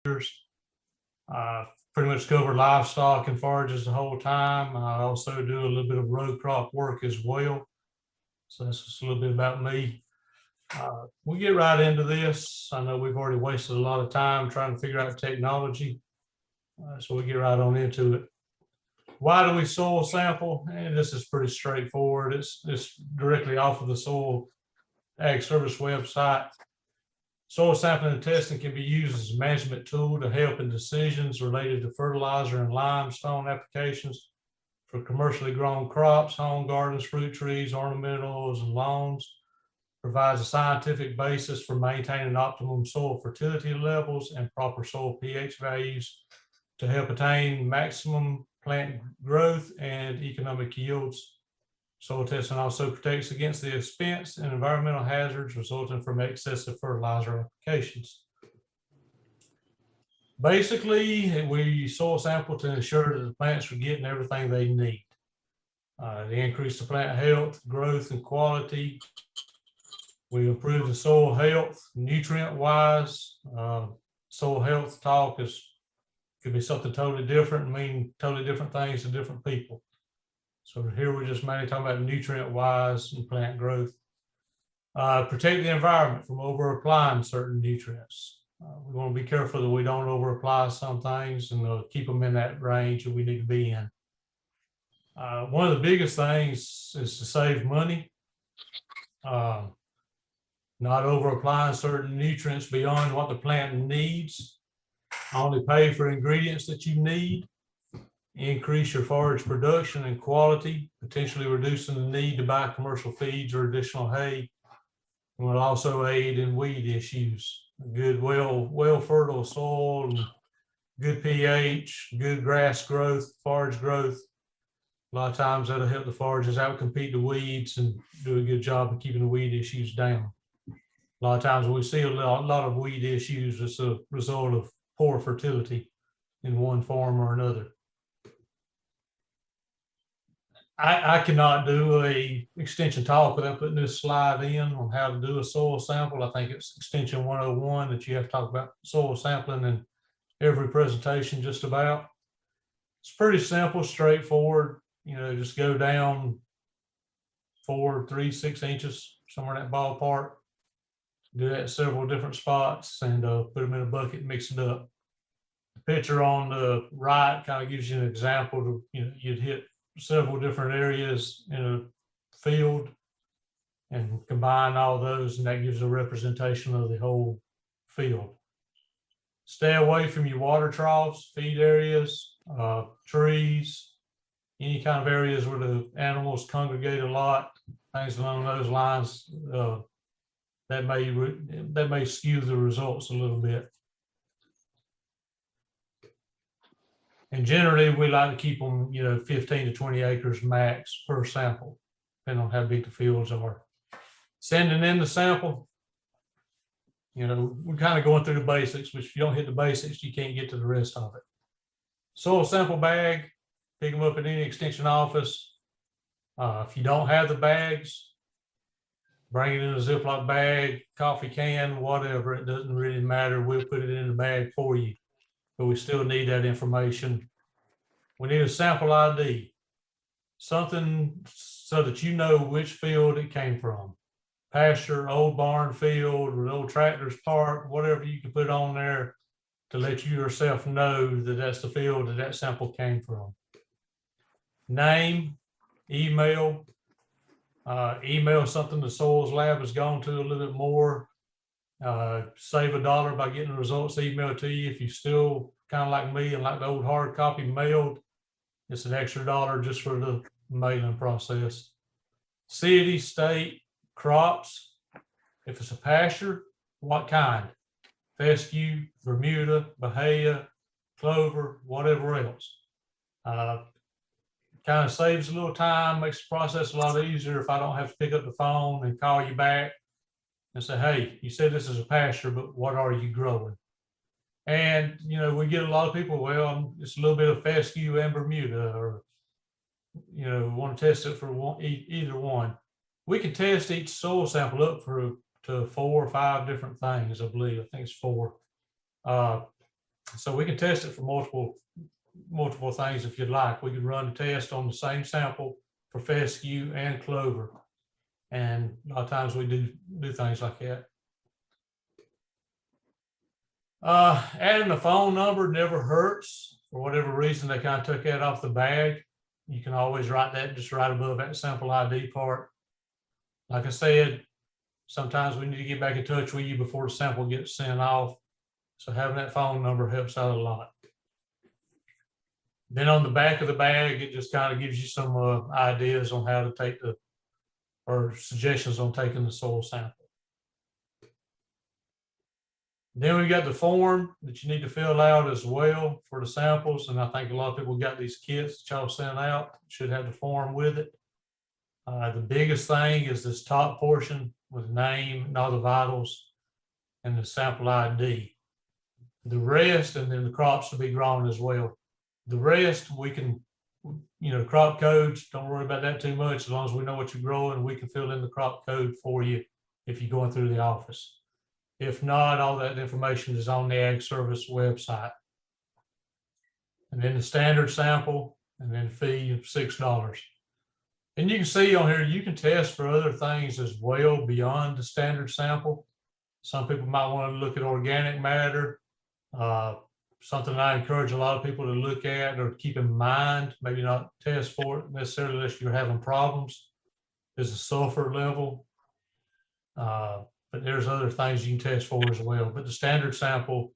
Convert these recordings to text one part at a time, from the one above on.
Pretty much cover livestock and forages the whole time. I also do a little bit of row crop work as well. So that's just a little bit about me. We'll get right into this. I know we've already wasted a lot of time trying to figure out technology. So we'll get right on into it. Why do we soil sample? And this is pretty straightforward. It's directly off of the Soil Ag Service website. Soil sampling and testing can be used as a management tool to help in decisions related to fertilizer and limestone applications for commercially grown crops, home gardens, fruit trees, ornamentals, and lawns. Provides a scientific basis for maintaining optimum soil fertility levels and proper soil pH values to help attain maximum plant growth and economic yields. Soil testing also protects against the expense and environmental hazards resulting from excessive fertilizer applications. Basically, we soil sample to ensure that the plants are getting everything they need. They increase the plant health, growth, and quality. We improve the soil health, nutrient-wise. Soil health talk could be something totally different and mean totally different things to different people. So here we're just mainly talking about nutrient-wise and plant growth. Protect the environment from over-applying certain nutrients. We want to be careful that we don't over-apply some things and keep them in that range that we need to be in. One of the biggest things is to save money. Not over-applying certain nutrients beyond what the plant needs. Only pay for ingredients that you need. Increase your forage production and quality, potentially reducing the need to buy commercial feeds or additional hay. And will also aid in weed issues. Good, well fertile soil, and good pH, good grass growth, forage growth. A lot of times that'll help the forages outcompete the weeds and do a good job of keeping the weed issues down. A lot of times when we see a lot of weed issues, it's a result of poor fertility in one form or another. I cannot do a extension talk without putting this slide in on how to do a soil sample. I think it's extension 101 that you have to talk about soil sampling in every presentation just about. It's pretty simple, straightforward. You know, just go down 4, 3, 6 inches, somewhere in that ballpark. Do that in several different spots and put them in a bucket, mix it up. The picture on the right kind of gives you an example of, you know, you'd hit several different areas in a field and combine all those, and that gives a representation of the whole field. Stay away from your water troughs, feed areas, trees, any kind of areas where the animals congregate a lot, things along those lines. That may skew the results a little bit. And generally, we like to keep them, you know, 15 to 20 acres max per sample, depending on how big the fields are. Sending in the sample, you know, we're kind of going through the basics, which if you don't hit the basics, you can't get to the rest of it. Soil sample bag, pick them up at any extension office. If you don't have the bags, bring it in a Ziploc bag, coffee can, whatever. It doesn't really matter. We'll put it in the bag for you. But we still need that information. We need a sample ID, something so that you know which field it came from. Pasture, old barn field, or old tractor's park, whatever you can put on there to let you yourself know that that's the field that that sample came from. Name, email. Email something the soils lab has gone to a little bit more. Save $1 by getting the results emailed to you. If you still kind of like me and like the old hard copy mailed, it's an extra $1 just for the mailing process. City, state, crops. If it's a pasture, what kind? Fescue, Bermuda, Bahia, clover, whatever else. Kind of saves a little time, makes the process a lot easier if I don't have to pick up the phone and call you back and say, hey, you said this is a pasture, but what are you growing? And, you know, we get a lot of people, well, it's a little bit of fescue and Bermuda, or, you know, want to test it for either one. We can test each soil sample up to 4 or 5 different things, I believe. I think it's 4. So we can test it for multiple things if you'd like. We can run a test on the same sample for fescue and clover. And a lot of times we do things like that. Adding a phone number never hurts. For whatever reason, they kind of took that off the bag. You can always write that just right above that sample ID part. Like I said, sometimes we need to get back in touch with you before the sample gets sent off. So having that phone number helps out a lot. Then on the back of the bag, it just kind of gives you some ideas on how to take or suggestions on taking the soil sample. Then we got the form that you need to fill out as well for the samples. And I think a lot of people got these kits that y'all sent out, should have the form with it. The biggest thing is this top portion with name and all the vitals and the sample ID. The rest, and then the crops to be grown as well. The rest we can, crop codes, don't worry about that too much. As long as we know what you're growing, we can fill in the crop code for you if you're going through the office. If not, all that information is on the Ag Service website. And then the standard sample, and then fee of $6. And you can see on here, you can test for other things as well beyond the standard sample. Some people might want to look at organic matter. Something I encourage a lot of people to look at or keep in mind, maybe not test for it necessarily unless you're having problems, is the sulfur level. But there's other things you can test for as well. But the standard sample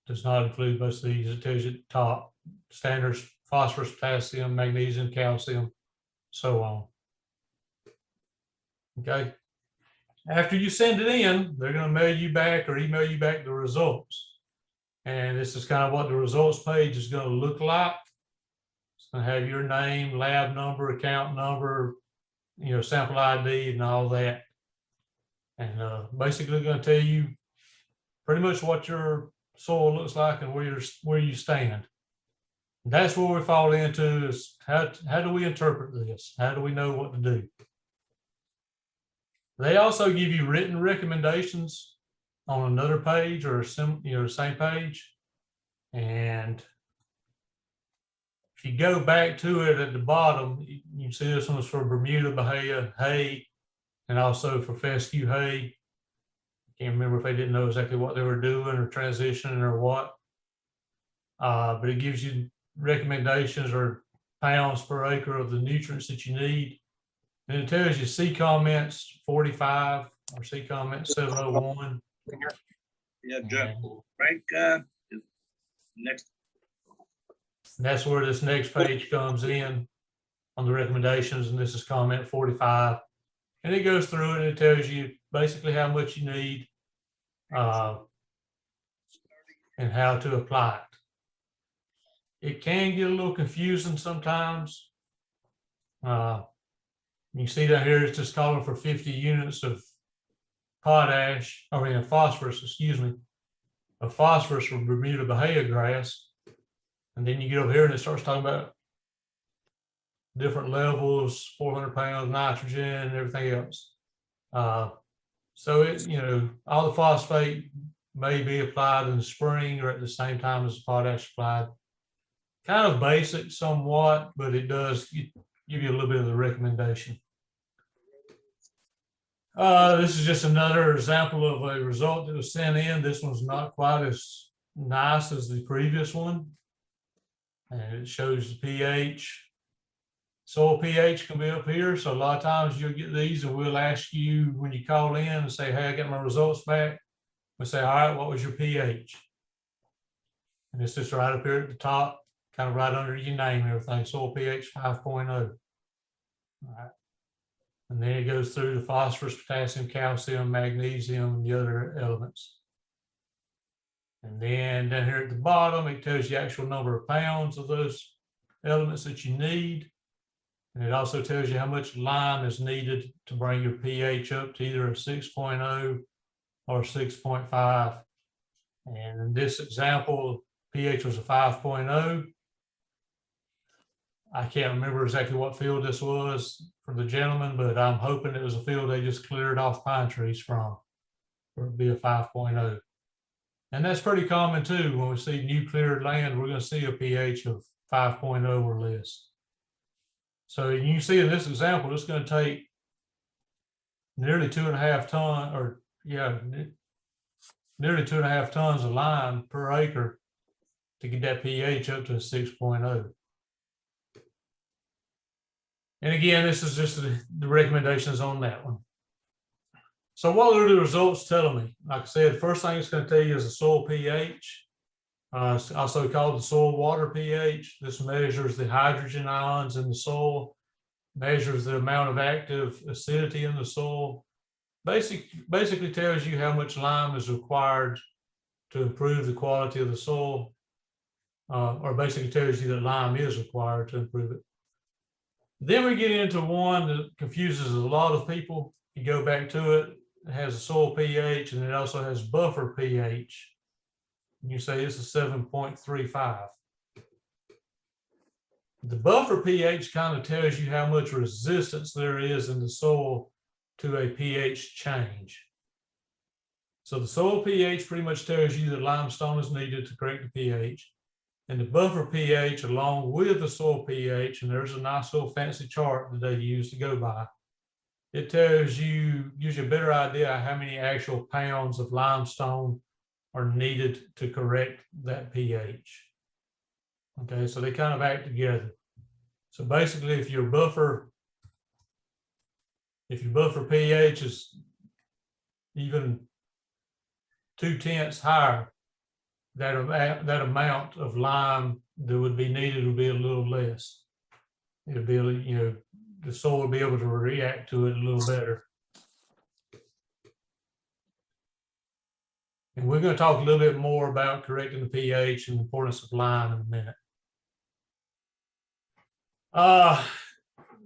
does not include most of these. It tells you at the top, standards, phosphorus, potassium, magnesium, calcium, so on. Okay. After you send it in, they're going to mail you back or email you back the results. And this is kind of what the results page is going to look like. It's going to have your name, lab number, account number, sample ID and all that. And basically going to tell you pretty much what your soil looks like and where you stand. And that's where we fall into is how do we interpret this? How do we know what to do? They also give you written recommendations on another page or the same page. And if you go back to it at the bottom, you can see this one's for Bermuda Bahia hay and also for fescue hay. Can't remember if they didn't know exactly what they were doing or transitioning or what. But it gives you recommendations or pounds per acre of the nutrients that you need. And it tells you C comments 45 or C comments 701. Yeah, Jeff. Frank, next. And that's where this next page comes in on the recommendations, and this is comment 45. And it goes through it and it tells you basically how much you need and how to apply it. It can get a little confusing sometimes. You see down here, it's just calling for 50 units of phosphorus, of phosphorus for Bermuda Bahia grass. And then you get over here and it starts talking about different levels, 400 pounds nitrogen and everything else. So all the phosphate may be applied in the spring or at the same time as the potash applied. Kind of basic somewhat, but it does give you a little bit of the recommendation. This is just another example of a result that was sent in. This one's not quite as nice as the previous one. And it shows the pH. Soil pH can be up here. So a lot of times you'll get these and we'll ask you when you call in and say, hey, I got my results back. We say, all right, what was your pH? And it's just right up here at the top, kind of right under your name and everything, soil pH 5.0. All right. And then it goes through the phosphorus, potassium, calcium, magnesium, and the other elements. And then down here at the bottom, it tells you the actual number of pounds of those elements that you need. And it also tells you how much lime is needed to bring your pH up to either a 6.0 or 6.5. And in this example, pH was a 5.0. I can't remember exactly what field this was for the gentleman, but I'm hoping it was a field they just cleared off pine trees from, or it'd be a 5.0. And that's pretty common too. When we see new cleared land, we're going to see a pH of 5.0 or less. So you can see in this example, it's going to take nearly 2.5 tons, or yeah, nearly 2.5 tons of lime per acre to get that pH up to a 6.0. And again, this is just the recommendations on that one. So what are the results telling me? Like I said, the first thing it's going to tell you is the soil pH. It's also called the soil water pH. This measures the hydrogen ions in the soil, measures the amount of active acidity in the soil. Basically tells you how much lime is required to improve the quality of the soil, or basically tells you that lime is required to improve it. Then we get into one that confuses a lot of people. You go back to it, it has a soil pH and it also has buffer pH. And you say this is 7.35. The buffer pH kind of tells you how much resistance there is in the soil to a pH change. So the soil pH pretty much tells you that limestone is needed to correct the pH. And the buffer pH along with the soil pH, and there's a nice little fancy chart that they use to go by. It gives you a better idea of how many actual pounds of limestone are needed to correct that pH. Okay, so they kind of act together. So basically, if your buffer pH is even 0.2 higher, that amount of lime that would be needed would be a little less. It'll be, the soil will be able to react to it a little better. And we're going to talk a little bit more about correcting the pH and the importance of lime in a minute.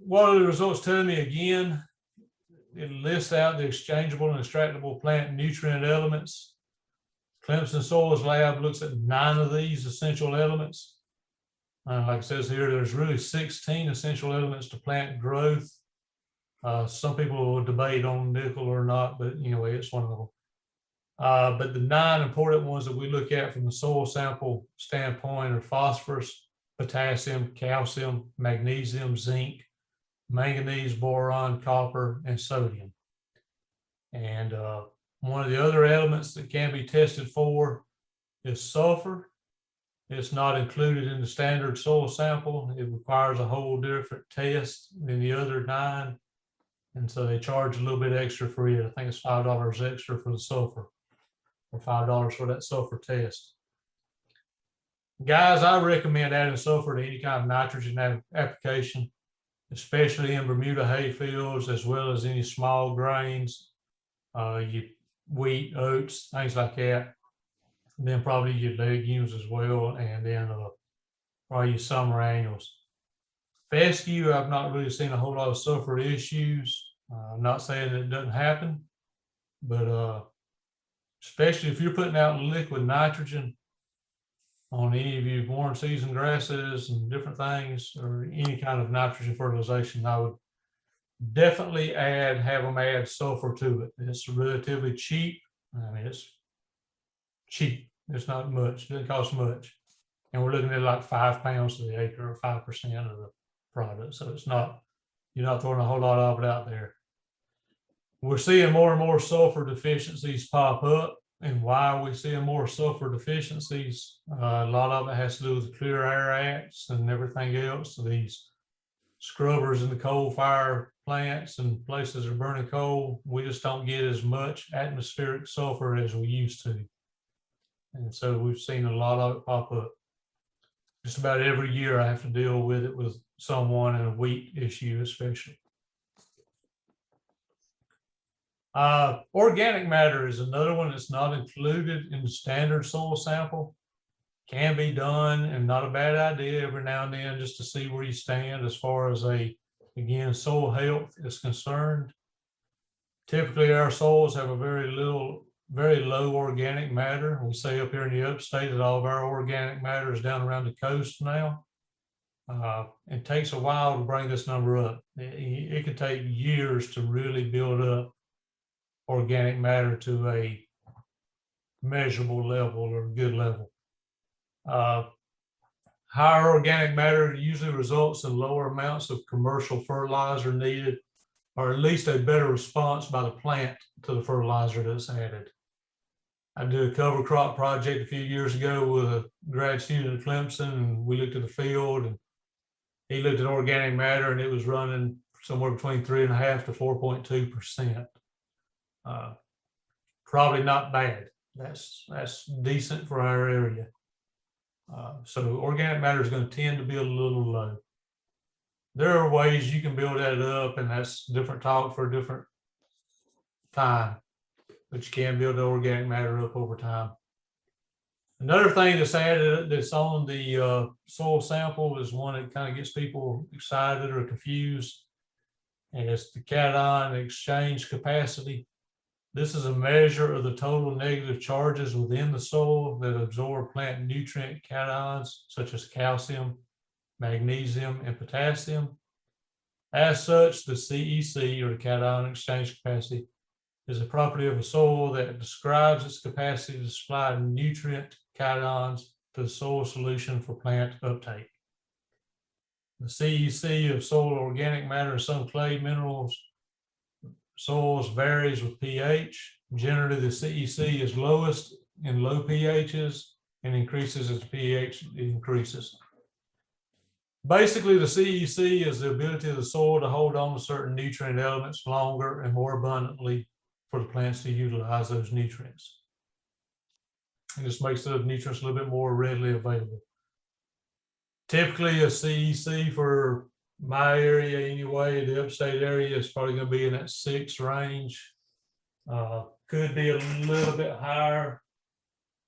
What are the results telling me again? It lists out the exchangeable and extractable plant nutrient elements. Clemson Soils Lab looks at 9 of these essential elements. Like it says here, there's really 16 essential elements to plant growth. Some people will debate on nickel or not, but anyway, it's one of them. But the 9 important ones that we look at from the soil sample standpoint are phosphorus, potassium, calcium, magnesium, zinc, manganese, boron, copper, and sodium. And one of the other elements that can be tested for is sulfur. It's not included in the standard soil sample. It requires a whole different test than the other 9. And so they charge a little bit extra for it. I think it's $5 extra for the sulfur, or $5 for that sulfur test. Guys, I recommend adding sulfur to any kind of nitrogen application, especially in Bermuda hay fields, as well as any small grains, wheat, oats, things like that. And then probably your legumes as well, and then probably your summer annuals. Fescue, I've not really seen a whole lot of sulfur issues. I'm not saying it doesn't happen, but especially if you're putting out liquid nitrogen on any of your warm season grasses and different things, or any kind of nitrogen fertilization, I would definitely have them add sulfur to it. It's relatively cheap. I mean, it's cheap. It's not much. It doesn't cost much. And we're looking at like 5 pounds to the acre, or 5% of the product. So it's not, you're not throwing a whole lot of it out there. We're seeing more and more sulfur deficiencies pop up. And why are we seeing more sulfur deficiencies? A lot of it has to do with the Clear Air Acts and everything else. So these scrubbers in the coal fire plants and places that are burning coal, we just don't get as much atmospheric sulfur as we used to. And so we've seen a lot of it pop up. Just about every year I have to deal with it with someone, in a wheat issue especially. Organic matter is another one that's not included in the standard soil sample. Can be done, and not a bad idea every now and then, just to see where you stand as far as again, soil health is concerned. Typically our soils have a very low organic matter. We say up here in the upstate that all of our organic matter is down around the coast now. It takes a while to bring this number up. It could take years to really build up organic matter to a measurable level or good level. Higher organic matter usually results in lower amounts of commercial fertilizer needed, or at least a better response by the plant to the fertilizer that's added. I did a cover crop project a few years ago with a grad student at Clemson, and we looked at the field, and he looked at organic matter, and it was running somewhere between 3.5 to 4.2%. Probably not bad. That's decent for our area. So organic matter is going to tend to be a little low. There are ways you can build that up, and that's different talk for a different time, but you can build the organic matter up over time. Another thing that's added that's on the soil sample is one that kind of gets people excited or confused, and it's the cation exchange capacity. This is a measure of the total negative charges within the soil that absorb plant nutrient cations such as calcium, magnesium, and potassium. As such, the CEC, or the cation exchange capacity, is a property of a soil that describes its capacity to supply nutrient cations to the soil solution for plant uptake. The CEC of soil organic matter and some clay minerals soils varies with pH. Generally, the CEC is lowest in low pHs and increases as pH increases. Basically, the CEC is the ability of the soil to hold on to certain nutrient elements longer and more abundantly for the plants to utilize those nutrients. It just makes those nutrients a little bit more readily available. Typically, a CEC for my area anyway, the upstate area, is probably going to be in that 6 range. Could be a little bit higher.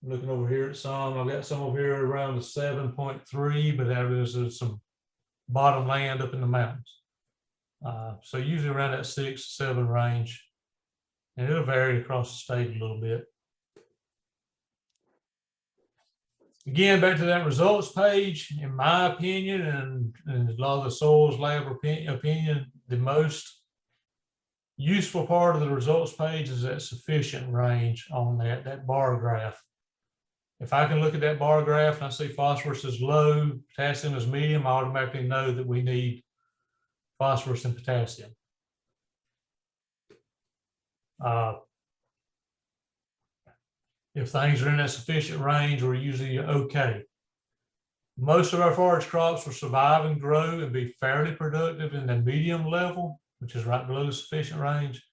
I'm looking over here at some. I've got some over here around the 7.3, but that is some bottom land up in the mountains. So usually around that 6, 7 range. And it'll vary across the state a little bit. Again, back to that results page, in my opinion, and a lot of the soils lab opinion, the most useful part of the results page is that sufficient range on that bar graph. If I can look at that bar graph and I see phosphorus is low, potassium is medium, I automatically know that we need phosphorus and potassium. If things are in that sufficient range, we're usually okay. Most of our forage crops will survive and grow and be fairly productive in the medium level, which is right below the sufficient range.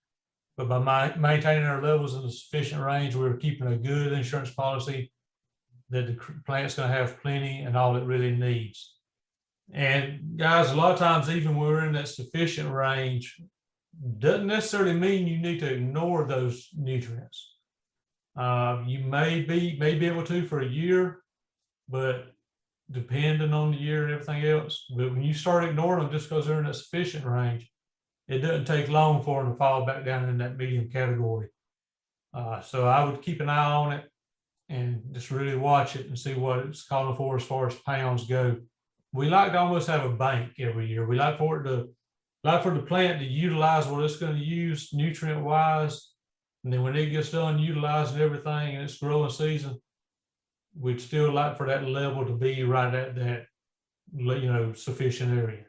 But by maintaining our levels in the sufficient range, we're keeping a good insurance policy that the plant's going to have plenty and all it really needs. And guys, a lot of times, even when we're in that sufficient range, doesn't necessarily mean you need to ignore those nutrients. You may be able to for a year, but depending on the year and everything else. But when you start ignoring them just because they're in a sufficient range, it doesn't take long for them to fall back down in that medium category. So I would keep an eye on it and just really watch it and see what it's calling for as far as pounds go. We like to almost have a bank every year. We like for the plant to utilize what it's going to use nutrient wise. And then when it gets done utilizing everything in its growing season, we'd still like for that level to be right at that, sufficient area.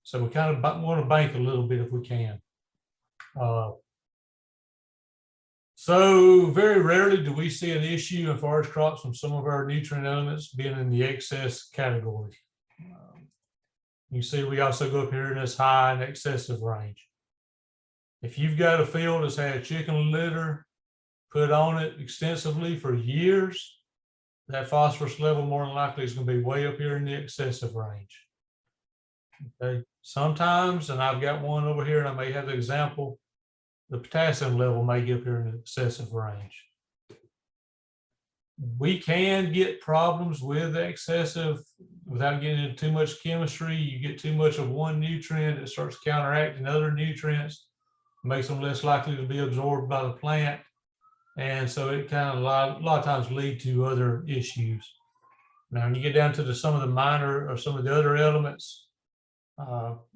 So we kind of want to bank a little bit if we can. So very rarely do we see an issue in forage crops from some of our nutrient elements being in the excess category. You see, we also go up here in this high and excessive range. If you've got a field that's had chicken litter put on it extensively for years, that phosphorus level more than likely is going to be way up here in the excessive range. Okay. Sometimes, and I've got one over here and I may have the example, the potassium level may get up here in the excessive range. We can get problems with excessive without getting into too much chemistry. You get too much of one nutrient, it starts counteracting other nutrients, makes them less likely to be absorbed by the plant. And so it kind of a lot of times lead to other issues. Now, when you get down to some of the minor or some of the other elements,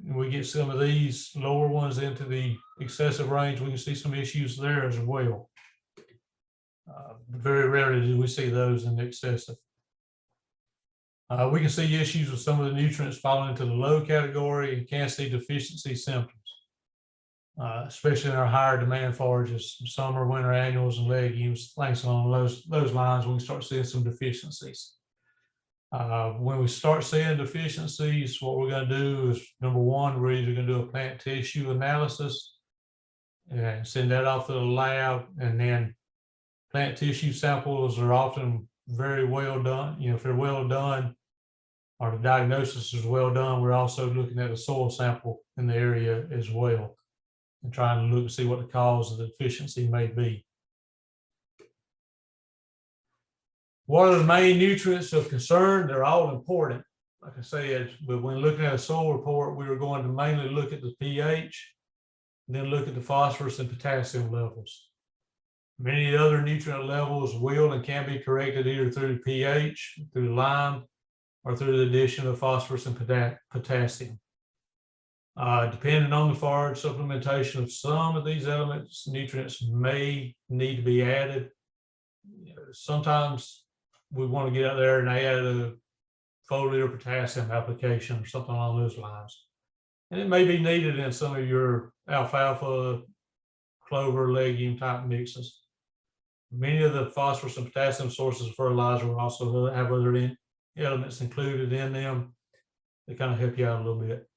we get some of these lower ones into the excessive range, we can see some issues there as well. Very rarely do we see those in excessive. We can see issues with some of the nutrients falling into the low category and can see deficiency symptoms, especially in our higher demand forages, summer, winter annuals, and legumes, things along those lines. When we start seeing some deficiencies. When we start seeing deficiencies, what we're going to do is, number one, we're either going to do a plant tissue analysis and send that off to the lab, and then plant tissue samples are often very well done. You know, if they're well done or the diagnosis is well done, we're also looking at a soil sample in the area as well and trying to look and see what the cause of the deficiency may be. What are the main nutrients of concern? They're all important. Like I said, but when looking at a soil report, we were going to mainly look at the pH, then look at the phosphorus and potassium levels. Many other nutrient levels will and can be corrected either through pH, through lime, or through the addition of phosphorus and potassium. Depending on the forage, supplementation of some of these elements, nutrients may need to be added. Sometimes we want to get out there and add a foliar potassium application or something along those lines. And it may be needed in some of your alfalfa, clover, legume type mixes. Many of the phosphorus and potassium sources of fertilizer will also have other elements included in them that kind of help you out a little bit.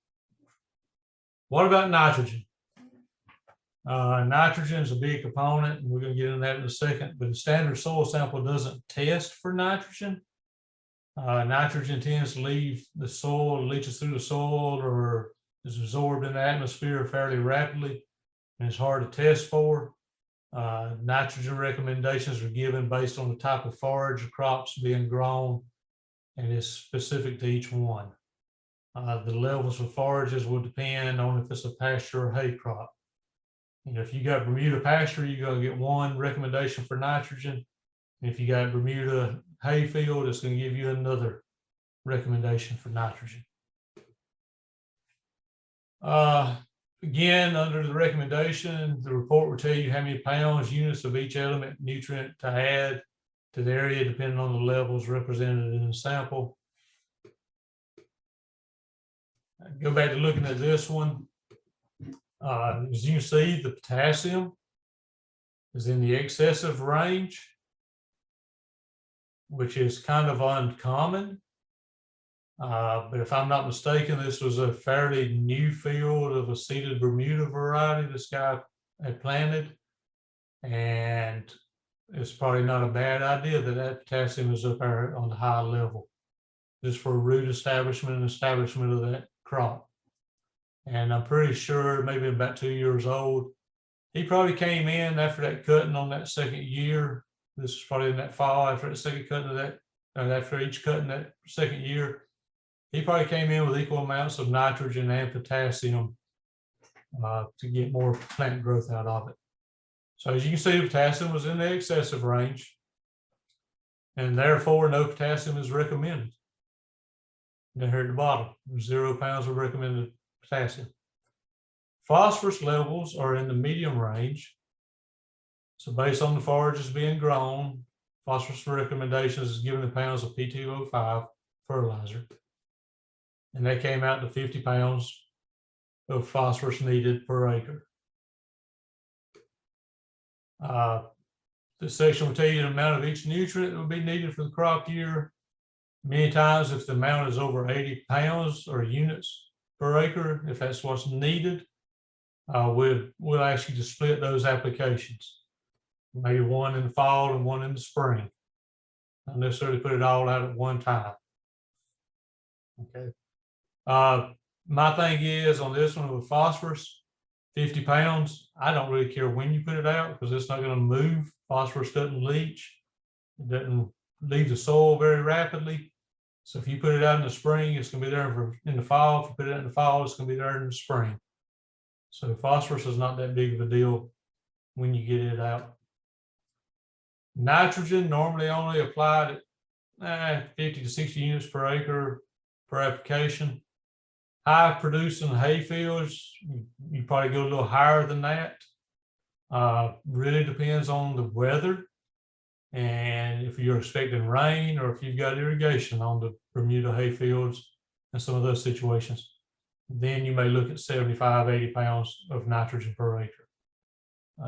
What about nitrogen? Nitrogen is a big component, and we're going to get into that in a second, but the standard soil sample doesn't test for nitrogen. Nitrogen tends to leave the soil, leaches through the soil, or is absorbed in the atmosphere fairly rapidly, and it's hard to test for. Nitrogen recommendations are given based on the type of forage crops being grown, and is specific to each one. The levels of forages will depend on if it's a pasture or hay crop. And if you got Bermuda pasture, you're going to get one recommendation for nitrogen. And if you got Bermuda hay field, it's going to give you another recommendation for nitrogen. Again, under the recommendation, the report will tell you how many pounds, units of each element nutrient to add to the area, depending on the levels represented in the sample. Go back to looking at this one. As you can see, the potassium is in the excessive range, which is kind of uncommon. But if I'm not mistaken, this was a fairly new field of a seeded Bermuda variety this guy had planted. And it's probably not a bad idea that potassium is up there on the high level, just for root establishment and establishment of that crop. And I'm pretty sure maybe about 2 years old. He probably came in after that cutting on that second year. This is probably in that fall after that second cutting of that, after each cutting that second year. He probably came in with equal amounts of nitrogen and potassium to get more plant growth out of it. So as you can see, the potassium was in the excessive range, and therefore no potassium is recommended. Down here at the bottom, 0 pounds of recommended potassium. Phosphorus levels are in the medium range. So based on the forages being grown, phosphorus recommendations is given in pounds of P2O5 fertilizer. And that came out to 50 pounds of phosphorus needed per acre. This section will tell you the amount of each nutrient that will be needed for the crop year. Many times, if the amount is over 80 pounds or units per acre, if that's what's needed, we'll ask you to split those applications. Maybe one in the fall and one in the spring. Not necessarily put it all out at one time. Okay. My thing is on this one with phosphorus, 50 pounds, I don't really care when you put it out because it's not going to move. Phosphorus doesn't leach. It doesn't leave the soil very rapidly. So if you put it out in the spring, it's going to be there in the fall. If you put it out in the fall, it's going to be there in the spring. So phosphorus is not that big of a deal when you get it out. Nitrogen normally only applied at 50 to 60 units per acre per application. High producing hay fields, you probably go a little higher than that. Really depends on the weather. and if you're expecting rain or if you've got irrigation on the Bermuda hay fields and some of those situations, then you may look at 75, 80 pounds of nitrogen per acre.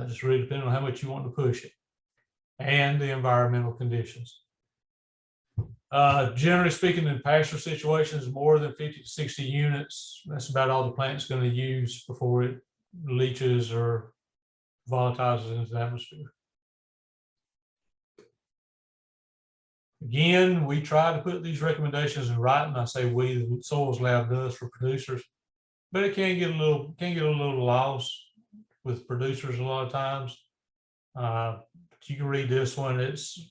Just really depending on how much you want to push it and the environmental conditions. Generally speaking, in pasture situations, more than 50 to 60 units, that's about all the plant's going to use before it leaches or volatilizes into the atmosphere. Again, we try to put these recommendations in writing. I say we, the Soils Lab does for producers, but it can get a little lost with producers a lot of times. But you can read this one. It's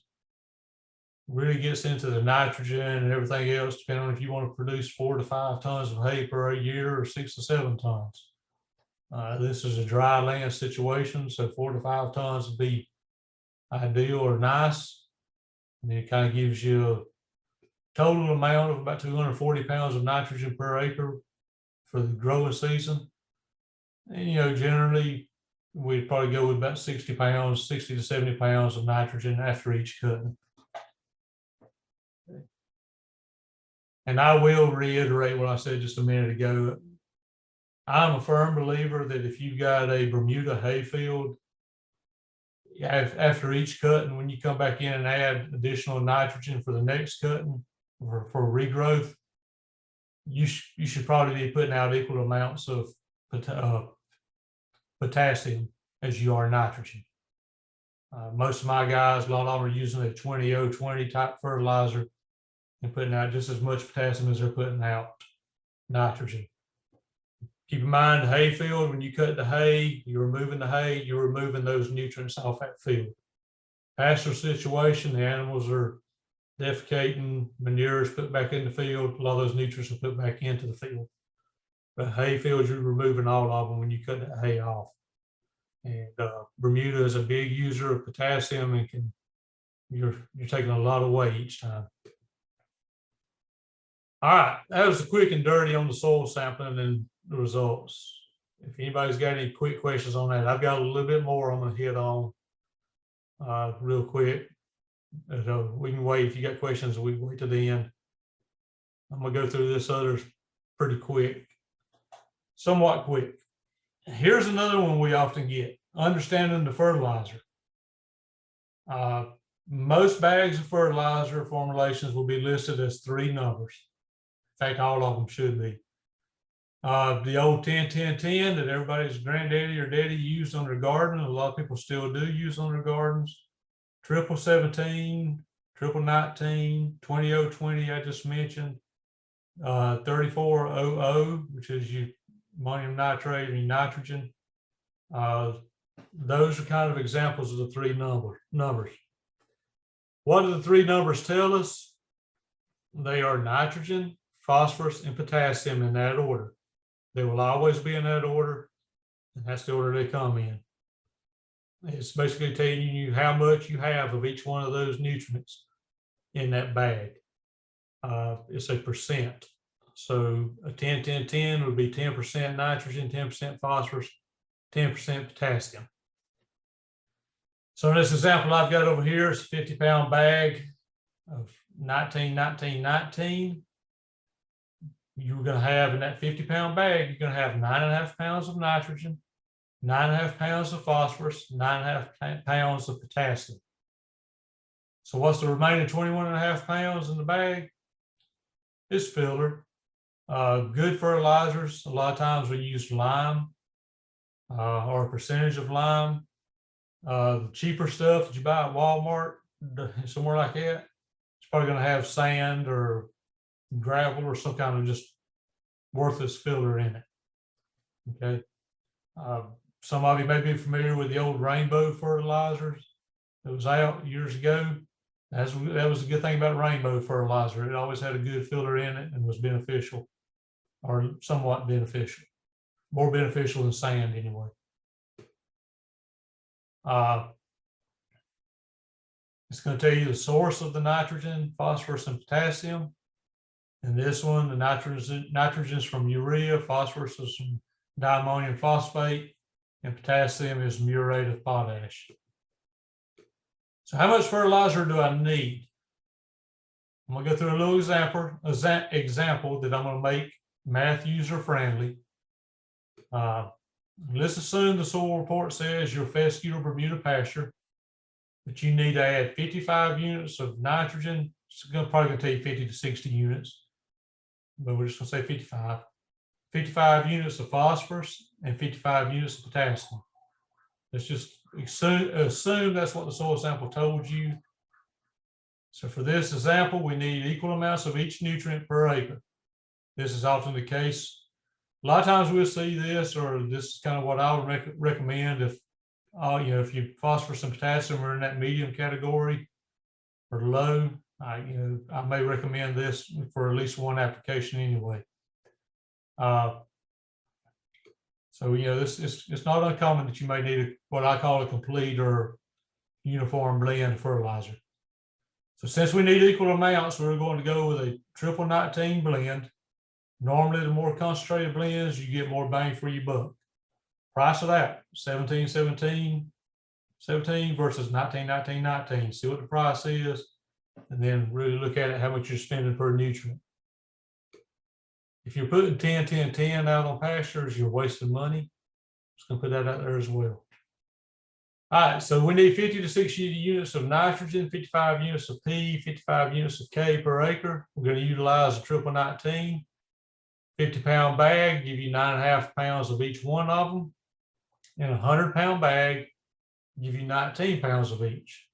really gets into the nitrogen and everything else, depending on if you want to produce 4 to 5 tons of hay per year or 6 to 7 tons. This is a dry land situation, so 4 to 5 tons would be ideal or nice. And it kind of gives you a total amount of about 240 pounds of nitrogen per acre for the growing season. And, you know, generally we'd probably go with about 60 to 70 pounds of nitrogen after each cutting. And I will reiterate what I said just a minute ago. I'm a firm believer that if you've got a Bermuda hay field, after each cutting, when you come back in and add additional nitrogen for the next cutting or for regrowth, you should probably be putting out equal amounts of potassium as you are nitrogen. Most of my guys, a lot of them are using a 20-0-20 type fertilizer and putting out just as much potassium as they're putting out nitrogen. Keep in mind, the hay field, when you cut the hay, you're removing the hay, you're removing those nutrients off that field. Pasture situation, the animals are defecating, manure is put back in the field, a lot of those nutrients are put back into the field. But hay fields, you're removing all of them when you cut that hay off. And Bermuda is a big user of potassium and you're taking a lot away each time. All right, that was the quick and dirty on the soil sampling and the results. If anybody's got any quick questions on that, I've got a little bit more I'm going to hit on real quick. So we can wait. If you got questions, we can wait to the end. I'm going to go through this other pretty quick, somewhat quick. Here's another one we often get, understanding the fertilizer. Most bags of fertilizer formulations will be listed as 3 numbers. In fact, all of them should be. The old 10-10-10 that everybody's granddaddy or daddy used on their garden, a lot of people still do use on their gardens. 7-17, 19-19, 20-0-20 I just mentioned, 34-00, which is your ammonium nitrate and nitrogen. Those are kind of examples of the 3 numbers. What do the 3 numbers tell us? They are nitrogen, phosphorus, and potassium in that order. They will always be in that order, and that's the order they come in. It's basically telling you how much you have of each one of those nutrients in that bag. It's a percent. So a 10-10-10 would be 10% nitrogen, 10% phosphorus, 10% potassium. So in this example I've got over here is a 50-pound bag of 19-19-19. You're going to have in that 50-pound bag, you're going to have 9.5 pounds of nitrogen, 9.5 pounds of phosphorus, 9.5 pounds of potassium. So what's the remaining 21.5 pounds in the bag? It's filler. Good fertilizers, a lot of times we use lime or a percentage of lime. The cheaper stuff that you buy at Walmart, somewhere like that, it's probably going to have sand or gravel or some kind of just worthless filler in it. Okay. Some of you may be familiar with the old rainbow fertilizers that was out years ago. That was a good thing about rainbow fertilizer. It always had a good filler in it and was beneficial, or somewhat beneficial, more beneficial than sand anyway. It's going to tell you the source of the nitrogen, phosphorus, and potassium. In this one, the nitrogen is from urea, phosphorus is from diammonium phosphate, and potassium is muriate of potash. So how much fertilizer do I need? I'm gonna go through a little example that I'm gonna make math user friendly. Let's assume the soil report says your fescue or Bermuda pasture, but you need to add 55 units of nitrogen. It's probably gonna take 50 to 60 units, but we're just gonna say 55. 55 units of phosphorus and 55 units of potassium. Let's just assume that's what the soil sample told you. So for this example, we need equal amounts of each nutrient per acre. This is often the case. A lot of times we'll see this, or this is kind of what I would recommend if, if your phosphorus and potassium are in that medium category or low. I may recommend this for at least one application anyway. So it's not uncommon that you may need what I call a complete or uniform blend fertilizer. So since we need equal amounts, we're going to go with a 19 blend. Normally, the more concentrated blends, you get more bang for your buck. Price of that, 17 versus 19. See what the price is, and then really look at it, how much you're spending per nutrient. If you're putting 10 out on pastures, you're wasting money. Just gonna put that out there as well. All right, so we need 50 to 60 units of nitrogen, 55 units of P, 55 units of K per acre. We're going to utilize a 19. 50-pound bag, give you 9.5 pounds of each one of them. And a 100-pound bag, give you 19 pounds of each.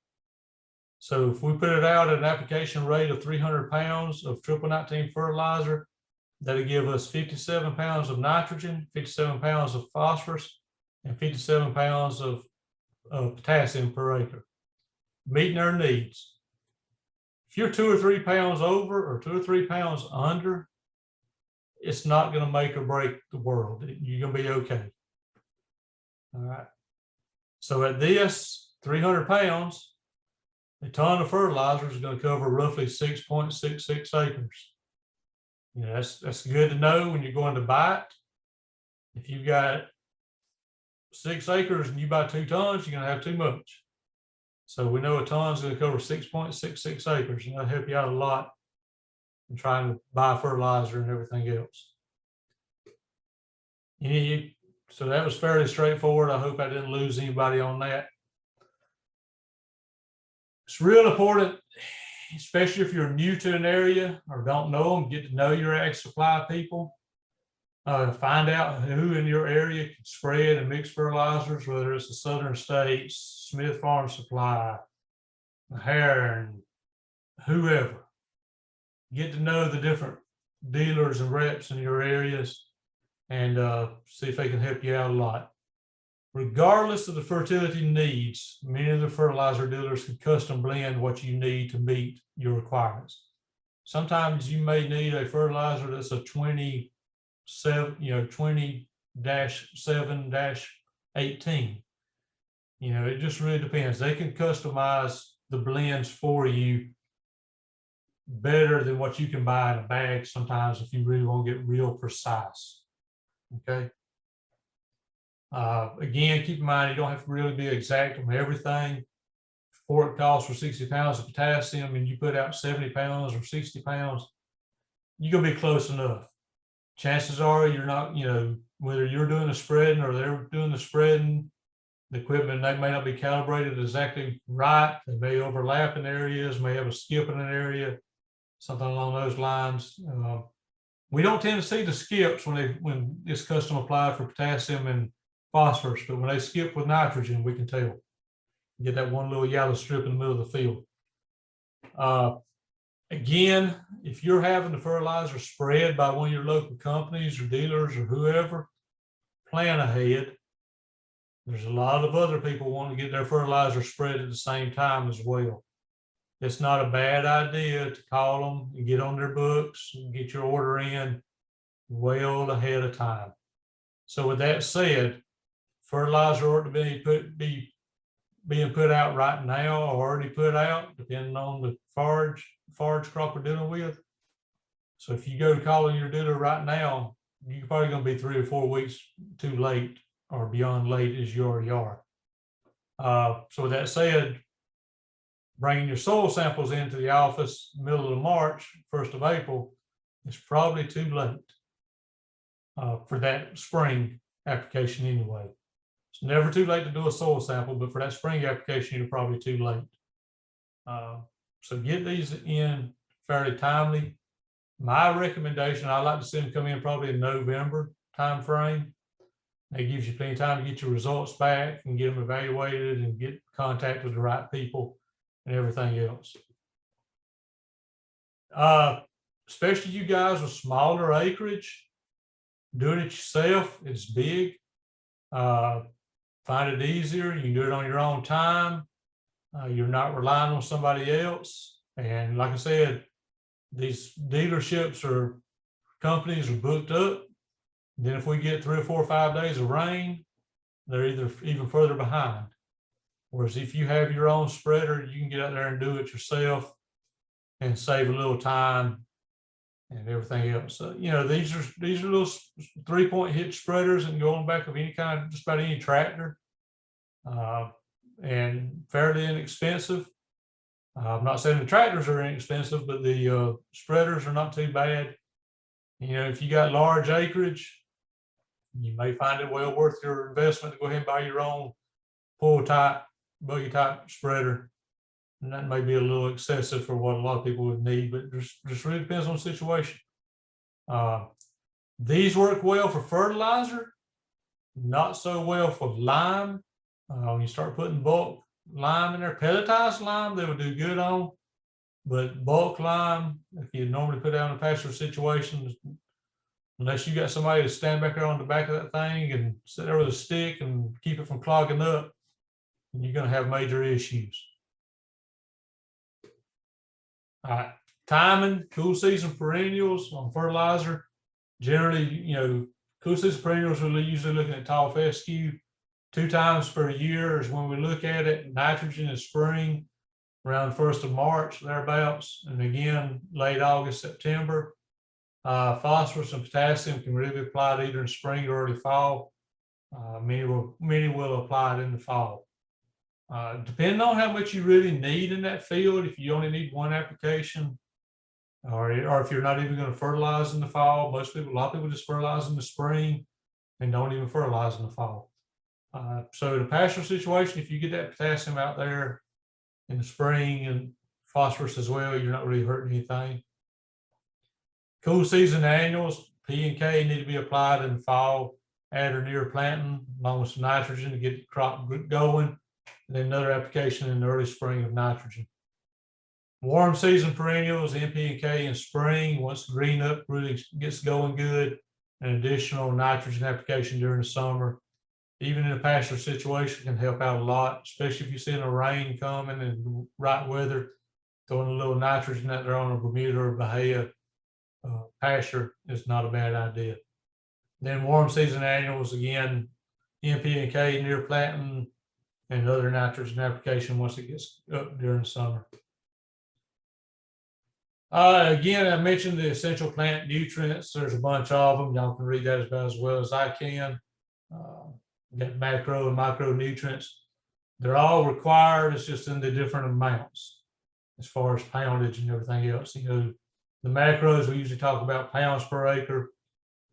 So if we put it out at an application rate of 300 pounds of 19 fertilizer, that'll give us 57 pounds of nitrogen, 57 pounds of phosphorus, and 57 pounds of potassium per acre, meeting our needs. If you're 2 or 3 pounds over or 2 or 3 pounds under, it's not going to make or break the world. You're going to be okay. All right. So at this 300 pounds, a ton of fertilizer is going to cover roughly 6.66 acres. That's good to know when you're going to buy it. If you've got 6 acres and you buy 2 tons, you're going to have too much. So we know a ton is going to cover 6.66 acres, and that'll help you out a lot in trying to buy fertilizer and everything else. So that was fairly straightforward. I hope I didn't lose anybody on that. It's real important, especially if you're new to an area or don't know them, get to know your ag supply people. Find out who in your area can spread and mix fertilizers, whether it's the Southern States, Smith Farm Supply, Heron, whoever. Get to know the different dealers and reps in your areas and see if they can help you out a lot. Regardless of the fertility needs, many of the fertilizer dealers can custom blend what you need to meet your requirements. Sometimes you may need a fertilizer that's a 20-7-18. It just really depends. They can customize the blends for you better than what you can buy in a bag sometimes if you really want to get real precise. Okay. Again, keep in mind, you don't have to really be exact on everything. If it calls for 60 pounds of potassium and you put out 70 pounds or 60 pounds, you're going to be close enough. Chances are you're not, whether you're doing the spreading or they're doing the spreading, the equipment, they may not be calibrated exactly right. They may overlap in areas, may have a skip in an area, something along those lines. We don't tend to see the skips when it's custom applied for potassium and phosphorus, but when they skip with nitrogen, we can tell. You get that one little yellow strip in the middle of the field. Again, if you're having the fertilizer spread by one of your local companies or dealers or whoever, plan ahead. There's a lot of other people wanting to get their fertilizer spread at the same time as well. It's not a bad idea to call them and get on their books and get your order in well ahead of time. So with that said, fertilizer ought to be being put out right now or already put out, depending on the forage crop we're dealing with. So if you go calling your dealer right now, you're probably going to be 3 or 4 weeks too late or beyond late as you already are. So with that said, bringing your soil samples into the office middle of March, 1st of April, it's probably too late for that spring application anyway. It's never too late to do a soil sample, but for that spring application, you're probably too late. So get these in fairly timely. My recommendation, I like to see them come in probably in November timeframe. That gives you plenty of time to get your results back and get them evaluated and get contact with the right people and everything else. Especially you guys with smaller acreage, doing it yourself, it's big. Find it easier. You can do it on your own time. You're not relying on somebody else. And like I said, these dealerships or companies are booked up. Then if we get 3 or 4 or 5 days of rain, they're either even further behind. Whereas if you have your own spreader, you can get out there and do it yourself and save a little time and everything else. So, you know, these are little 3-point hitch spreaders and go on back of any kind, just about any tractor, and fairly inexpensive. I'm not saying the tractors are inexpensive, but the spreaders are not too bad. You know, if you got large acreage, you may find it well worth your investment to go ahead and buy your own pull type, buggy type spreader. And that may be a little excessive for what a lot of people would need, but just really depends on the situation. These work well for fertilizer, not so well for lime. When you start putting bulk lime in there, pelletized lime, they would do good on. But bulk lime, if you normally put out in a pasture situation, unless you got somebody to stand back there on the back of that thing and sit there with a stick and keep it from clogging up, you're going to have major issues. All right, timing, cool season perennials on fertilizer. Generally, you know, cool season perennials, we're usually looking at tall fescue 2 times per year is when we look at it. Nitrogen is spring, around 1st of March, thereabouts, and again, late August, September. Phosphorus and potassium can really be applied either in spring or early fall. Many will apply it in the fall. Depending on how much you really need in that field, if you only need 1 application, or if you're not even going to fertilize in the fall, a lot of people just fertilize in the spring and don't even fertilize in the fall. So in a pastoral situation, if you get that potassium out there in the spring and phosphorus as well, you're not really hurting anything. Cool season annuals, P and K need to be applied in the fall at or near planting, along with some nitrogen to get the crop going, and then another application in the early spring of nitrogen. Warm season perennials, NP and K in spring, once the green up really gets going good, an additional nitrogen application during the summer. Even in a pasture situation can help out a lot, especially if you're seeing a rain coming and right weather, throwing a little nitrogen out there on a Bermuda or Bahia pasture is not a bad idea. Then warm season annuals, again, NP and K near planting and other nitrogen application once it gets up during the summer. Again, I mentioned the essential plant nutrients. There's a bunch of them. Y'all can read that about as well as I can. Got macro and micronutrients. They're all required. It's just in the different amounts as far as poundage and everything else. You know, the macros, we usually talk about pounds per acre,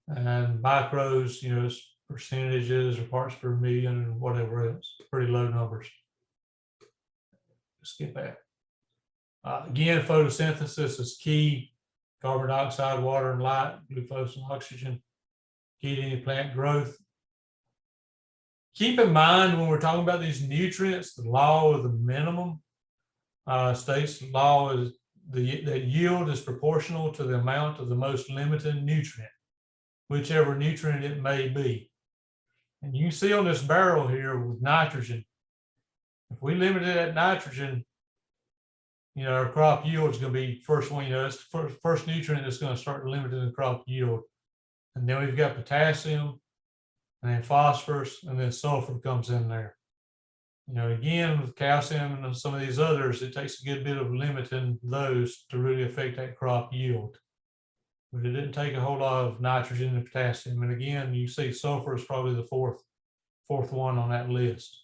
and micros, you know, it's percentages or parts per million and whatever else. Pretty low numbers. Skip that. Again, photosynthesis is key. Carbon dioxide, water, and light, glucose and oxygen, key to any plant growth. Keep in mind when we're talking about these nutrients, the law of the minimum states the law is that yield is proportional to the amount of the most limited nutrient, whichever nutrient it may be. And you can see on this barrel here with nitrogen, if we limited that nitrogen, you know, our crop yield is going to be first one, you know, that's the first nutrient that's going to start limiting the crop yield. And then we've got potassium, and then phosphorus, and then sulfur comes in there. You know, again, with calcium and some of these others, it takes a good bit of limiting those to really affect that crop yield. But it didn't take a whole lot of nitrogen and potassium. And again, you see sulfur is probably the fourth one on that list.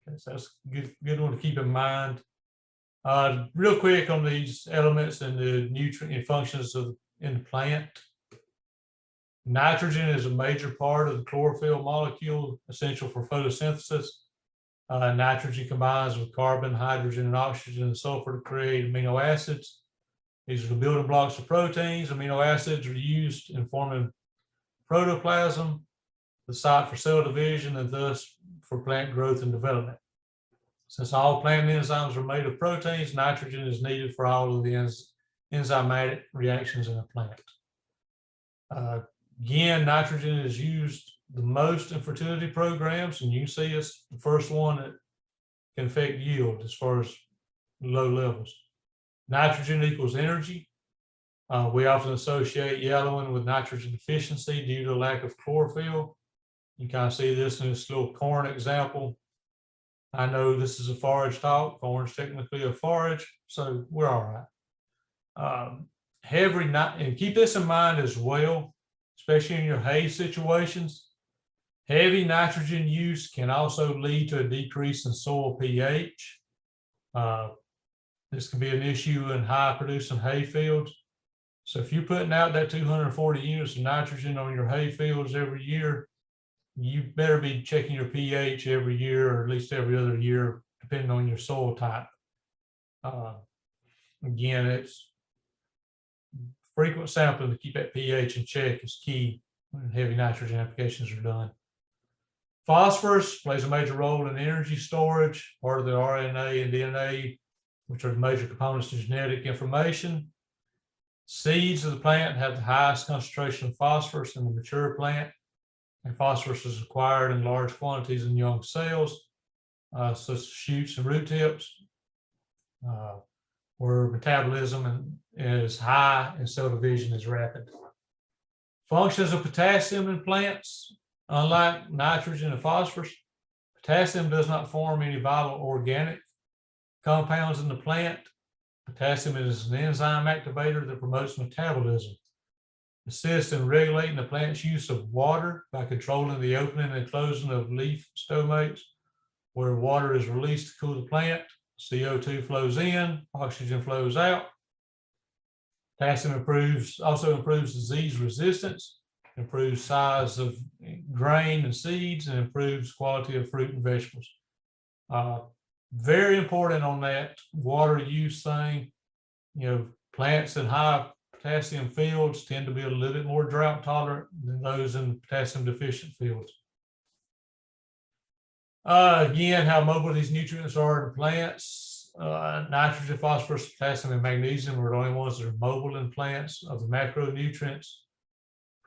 Okay, so that's a good one to keep in mind. Real quick on these elements and the nutrient functions in the plant. Nitrogen is a major part of the chlorophyll molecule, essential for photosynthesis. Nitrogen combines with carbon, hydrogen, and oxygen and sulfur to create amino acids. These are the building blocks of proteins. Amino acids are used in forming protoplasm, the site for cell division, and thus for plant growth and development. Since all plant enzymes are made of proteins, nitrogen is needed for all of the enzymatic reactions in a plant. Again, nitrogen is used the most in fertility programs, and you can see it's the first one that can affect yield as far as low levels. Nitrogen equals energy. We often associate yellowing with nitrogen deficiency due to lack of chlorophyll. You kind of see this in this little corn example. I know this is a forage talk. Corn's technically a forage, so we're all right. And keep this in mind as well, especially in your hay situations. Heavy nitrogen use can also lead to a decrease in soil pH. This can be an issue in high producing hay fields. So if you're putting out that 240 units of nitrogen on your hay fields every year, you better be checking your pH every year, or at least every other year, depending on your soil type. Again, it's frequent sampling to keep that pH in check is key when heavy nitrogen applications are done. Phosphorus plays a major role in energy storage, part of the RNA and DNA, which are the major components of genetic information. Seeds of the plant have the highest concentration of phosphorus in the mature plant, and phosphorus is acquired in large quantities in young cells, such as shoots and root tips, where metabolism is high and cell division is rapid. Functions of potassium in plants: unlike nitrogen and phosphorus, potassium does not form any vital organic compounds in the plant. Potassium is an enzyme activator that promotes metabolism. Assists in regulating the plant's use of water by controlling the opening and closing of leaf stomates, where water is released to cool the plant. CO2 flows in, oxygen flows out. Potassium also improves disease resistance, improves size of grain and seeds, and improves quality of fruit and vegetables. Very important on that water use thing. Plants in high potassium fields tend to be a little bit more drought tolerant than those in potassium deficient fields. Again, how mobile these nutrients are in plants. Nitrogen, phosphorus, potassium, and magnesium are the only ones that are mobile in plants of the macronutrients.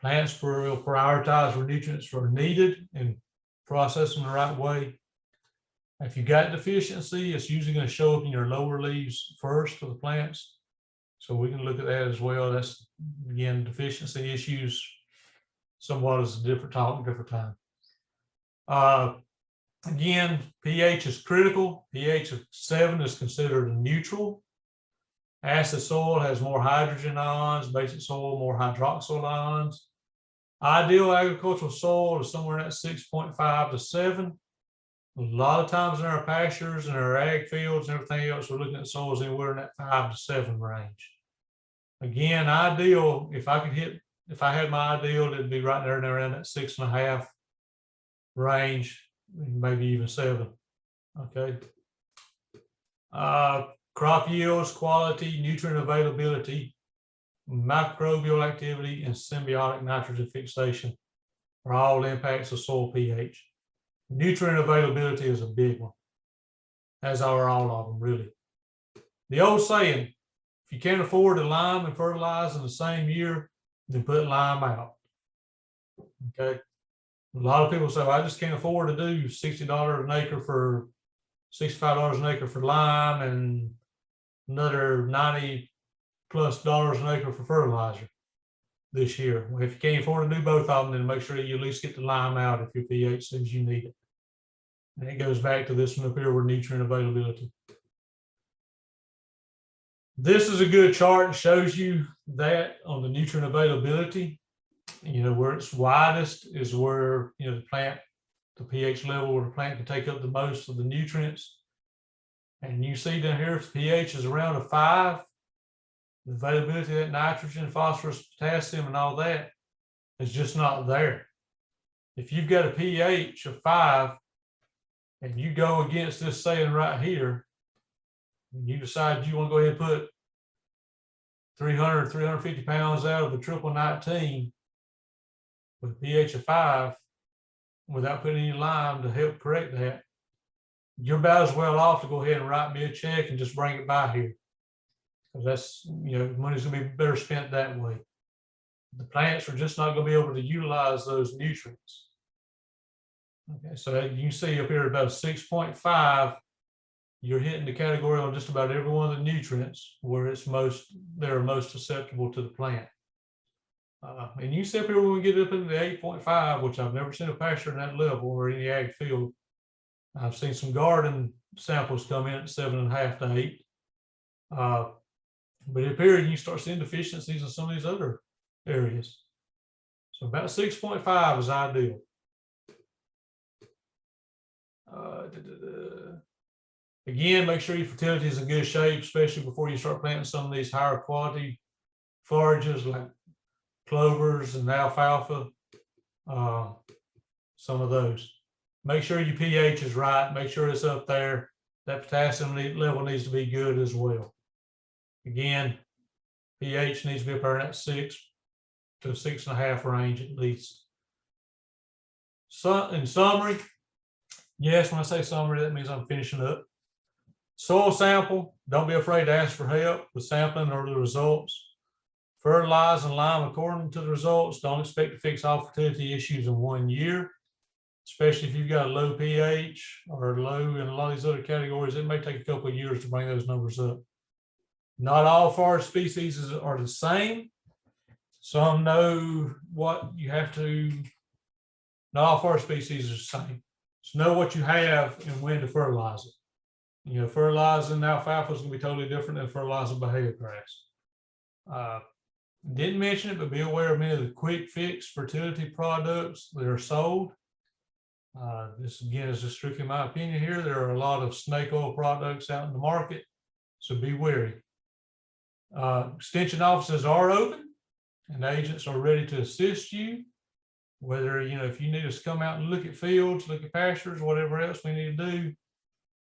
Plants will prioritize where nutrients are needed and process them the right way. If you got deficiency, it's usually going to show up in your lower leaves first for the plants. So we can look at that as well. That's, again, deficiency issues somewhat is a different talk, different time. Again, pH is critical. pH of 7 is considered neutral. Acid soil has more hydrogen ions, basic soil more hydroxyl ions. Ideal agricultural soil is somewhere at 6.5 to 7. A lot of times in our pastures and our ag fields and everything else, we're looking at soils anywhere in that 5 to 7 range. Again, ideal, if I had my ideal, it'd be right there and around that 6.5 range, maybe even 7. Okay. Crop yields, quality, nutrient availability, microbial activity, and symbiotic nitrogen fixation are all impacts of soil pH. Nutrient availability is a big one, as are all of them, really. The old saying, if you can't afford to lime and fertilize in the same year, then put lime out. Okay. A lot of people say, well, I just can't afford to do $60 an acre for $65 an acre for lime and another $90+ an acre for fertilizer this year. Well, if you can't afford to do both of them, then make sure you at least get the lime out if your pH says you need it. And it goes back to this one up here with nutrient availability. This is a good chart and shows you that on the nutrient availability. Where it's widest is where the plant the pH level where the plant can take up the most of the nutrients. And you see down here, if pH is around a 5, the availability of that nitrogen, phosphorus, potassium, and all that is just not there. If you've got a pH of 5 and you go against this saying right here, and you decide you want to go ahead and put 300, 350 pounds out of a triple 19 with a pH of 5 without putting any lime to help correct that, you're about as well off to go ahead and write me a check and just bring it by here. Because that's, money's gonna be better spent that way. The plants are just not gonna be able to utilize those nutrients. Okay, so you can see up here about 6.5, you're hitting the category on just about every one of the nutrients where they're most susceptible to the plant. And you see up here when we get up into the 8.5, which I've never seen a pasture in that level or any ag field. I've seen some garden samples come in at 7.5 to 8. But up here you start seeing deficiencies in some of these other areas. So about 6.5 is ideal. Again, make sure your fertility is in good shape, especially before you start planting some of these higher quality forages like clovers and alfalfa, some of those. Make sure your pH is right. Make sure it's up there. That potassium level needs to be good as well. Again, pH needs to be up there in that 6 to 6.5 range at least. So, in summary, yes, when I say summary, that means I'm finishing up. Soil sample. Don't be afraid to ask for help with sampling or the results. Fertilize and lime according to the results. Don't expect to fix all fertility issues in 1 year, especially if you've got a low pH or low in a lot of these other categories. It may take a couple of years to bring those numbers up. Not all forage species are the same. Some know what you have to, not all forage species are the same. So know what you have and when to fertilize it. Fertilizing alfalfa is going to be totally different than fertilizing Bahia grass. Didn't mention it, but be aware of many of the quick fix fertility products that are sold. This again is just strictly my opinion here. There are a lot of snake oil products out in the market, so be wary. Extension offices are open and agents are ready to assist you. Whether, if you need us to come out and look at fields, look at pastures, whatever else we need to do,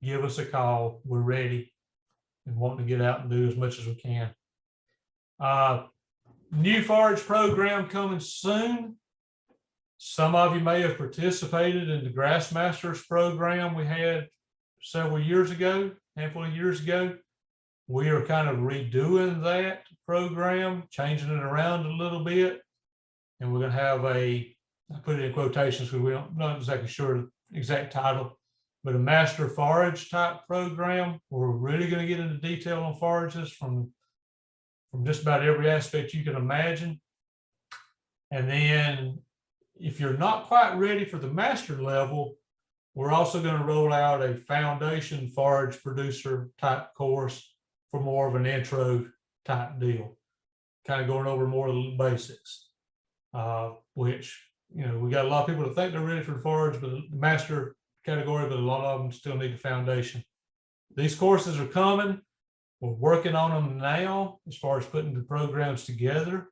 give us a call. We're ready and want to get out and do as much as we can. New forage program coming soon. Some of you may have participated in the Grassmasters program we had several years ago, handful of years ago. We are kind of redoing that program, changing it around a little bit. And we're going to have I put it in quotations because we're not exactly sure the exact title, but a master forage type program. We're really going to get into detail on forages from just about every aspect you can imagine. And then if you're not quite ready for the master level, we're also going to roll out a foundation forage producer type course for more of an intro type deal, kind of going over more of the basics, which, we got a lot of people that think they're ready for the forage, but the master category, but a lot of them still need the foundation. These courses are coming. We're working on them now as far as putting the programs together.